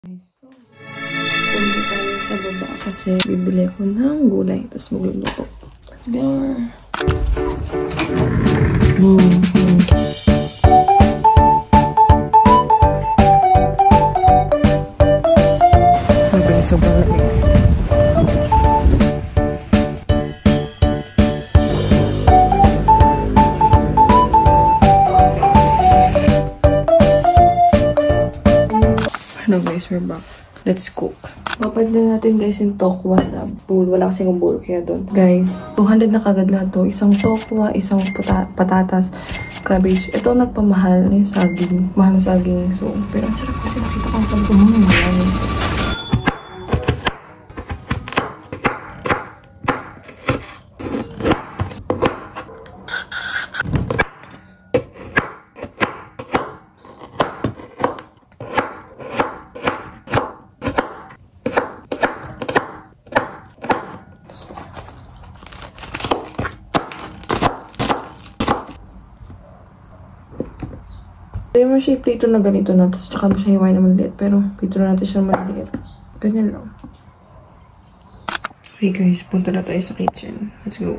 Punta tayo sa baba kasi bibili ako ng gulay tapos magluluto. Let's go! Okay, so balik. Hello guys, we're back. Let's cook. Papadala natin guys yung tokwa sa bowl. Wala kasing bowl kaya doon. Guys, 200 na kagad lahat to. Isang tokwa, isang patatas, cabbage. Ito ang nagpamahal yung saging. Mahal na saging. So, pero ang sarap kasi nakita ko ang sabi ko, marami. Hindi mo siya prito na ganito na, tapos tsaka mo siya hiwain na maliit. Pero prito na natin siya maliit. Ganyan lang. Okay guys, punta na tayo sa kitchen. Let's go.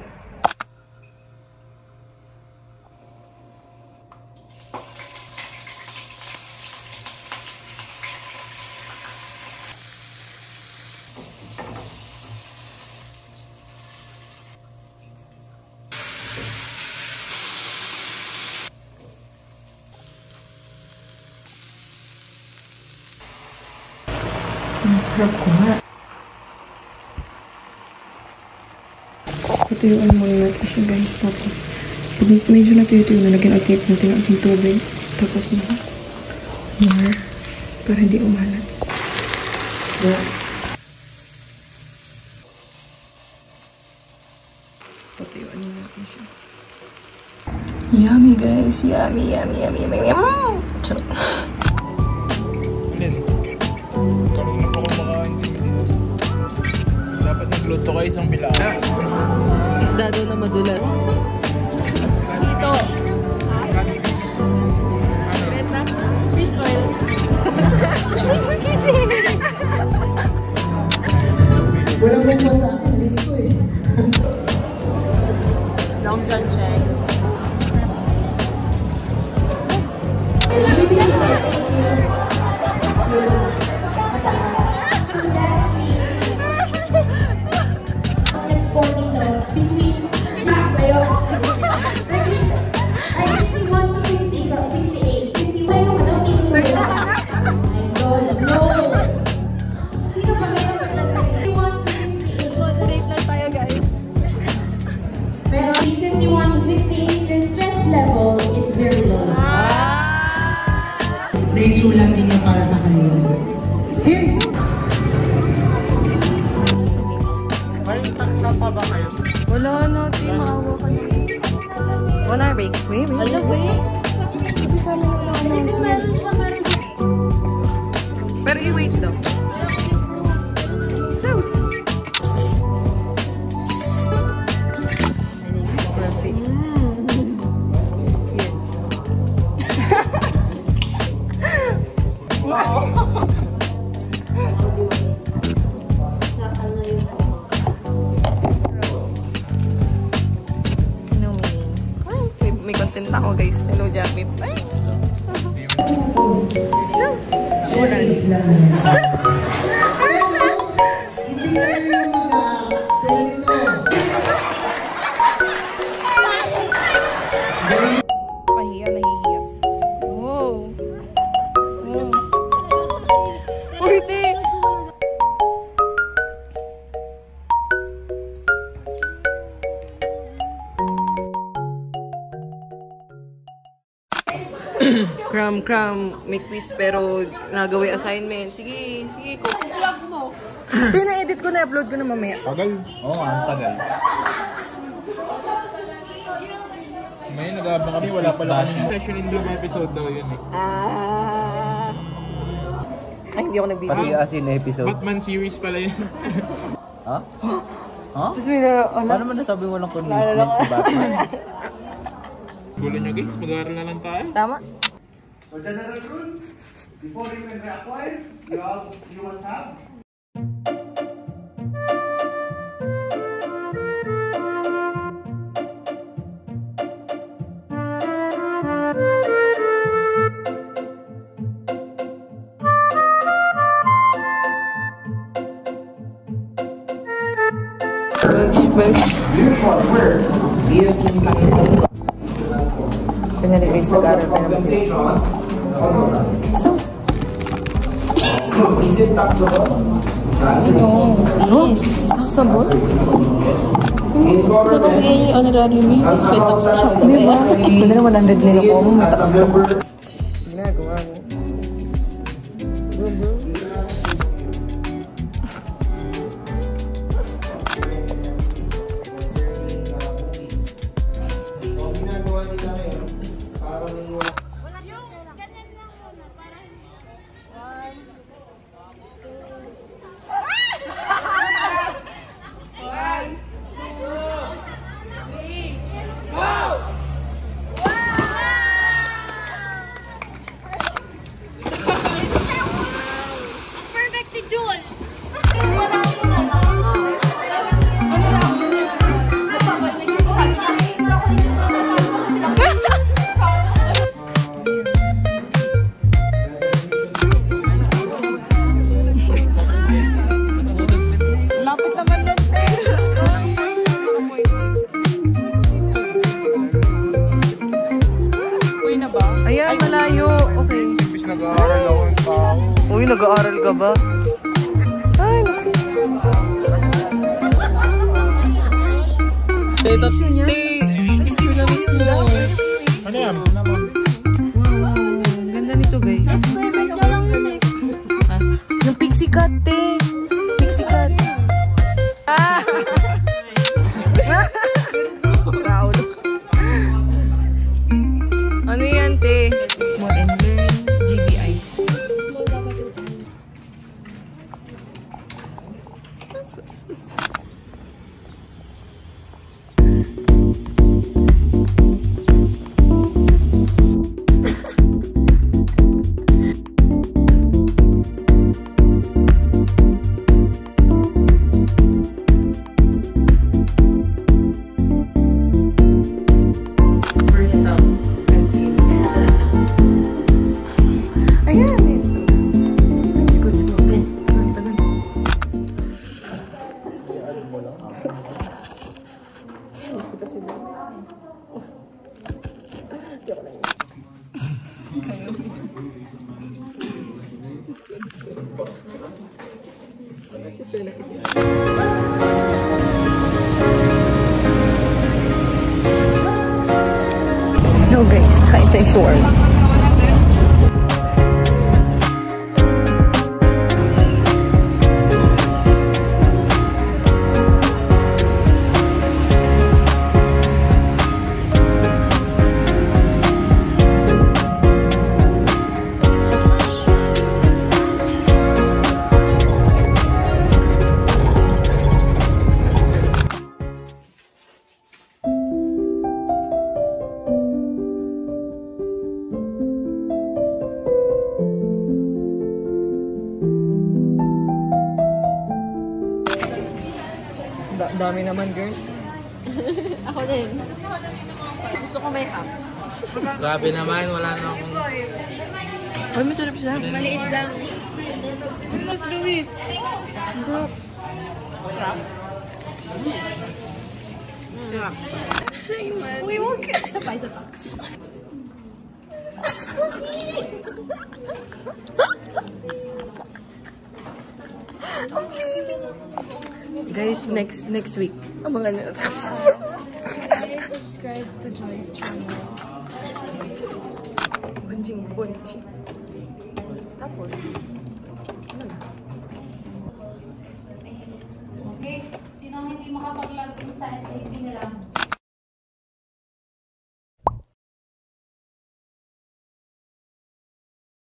Masarap ko nga. Patuyuan muna natin siya guys. Tapos, pag medyo natuyo-tuyo, nalagyan natin ang ating tubig. Tapos na, more. Para hindi umalat. Yeah. Patuyuan muna natin siya. Yummy guys. Yummy, yummy, yummy, yummy, yummy. Charot. Luto kayo isang bilaan. Isda daw na madulas. Dito. Fish oil. Walang gusto sa akin dito eh. Long John Cheng. Naisulat ninyo para sa kanila. Yes! May taksa pa ba kayo? Wala na, di maawa ka na. Wala, wait. Wala, wait. Kasi sa amin wala na. Meron siya, meron siya. Pero i-wait daw. Sauce. Perfect. Yes. Wow. May content ako guys. Hello, Japit. Sus! Hindi na yung mag-a-sell nito. Pahiya, nahihiya. Wow! Wow! Pwede! Cram, may quiz pero nagawin assignment. Sige, cook. Vlog mo. Tina-edit ko na, upload ko na mamaya. Tagal? Oo, ang tagal. May nag-aabang kami, wala pala kami. Session in Bloom episode daw yun eh. Ay, hindi ako nag-video. Pati asin na episode. Batman series pala yun. Ha? Ha? Tapos may na, Paano mo nasabi walang commitment si Batman? Gulo nyo guys, mag-aaral na lang tayo. Tama? Before you can reacquire, you must have Ganyan guys, nag-aaral tayo naman dito. Is it taxable? Yes. Taxable? Kapag yung honorarium yung split up sa siya. May ba? Pwede na 100 nila ko mo mataxable. Ginagawa mo. Ayan, malayo. Okay. Bis nag-aaral ako ng tao. Uy, nag-aaral ka ba? Ay, naku. Dito, stay. Stay na nito. Ano yan? Wow, ganda nito guys. Ah, yung pixie cut, te. Pixie cut. Ah! Proud. Ano yan, te? Small and learn, GBI. First stop, canteen. Ayan eh. Ay, let's go. Tagal. No guys, kain tayo shawarma. Dami naman, girl. Ako din. Gusto ko may half. Grabe naman, wala na akong... Ay, masarap siya. Maliit lang. Mas Luis. Masarap. Uy, wag ka. Isa pa. Guys, next week. Ang mga natas. Please subscribe to Joy's channel. Bunjing. Tapos, Okay, sino hindi makapaglaro sa SAP nila?